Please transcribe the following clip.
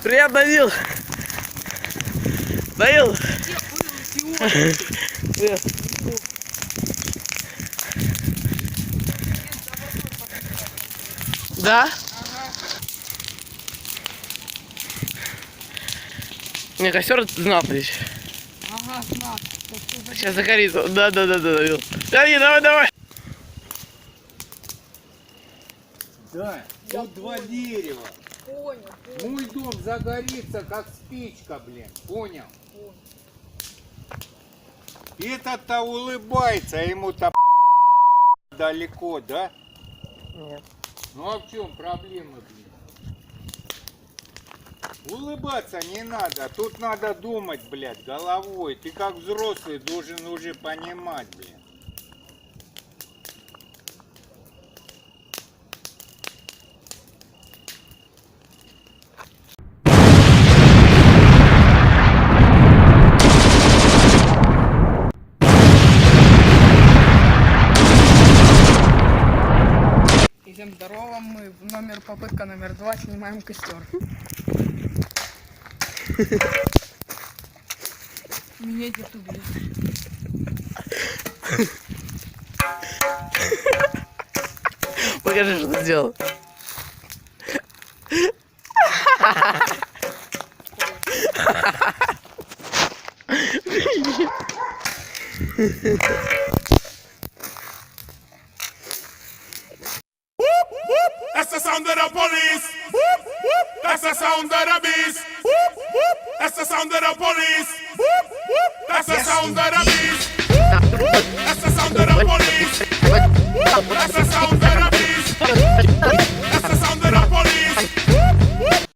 Привет, Данил! Данил! Привет! Да? Ага. Мне костер знал здесь. Ага, знал. Сейчас загорится. Да, Данил. Давай. Да, тут два дерева. Понял. Мой дом загорится, как спичка, блин. Понял? Этот-то улыбается, а ему-то далеко, да? Нет. Ну а в чем проблема, блин? Улыбаться не надо, тут надо думать, блядь, головой. Ты как взрослый должен уже понимать, блин. Всем здорово, мы в попытка номер 2 снимаем костер. Меня где убили. Покажи, что ты сделал. That's the sound of the police. That's the sound of the beast. That's the sound of the police. That's the sound of the beast.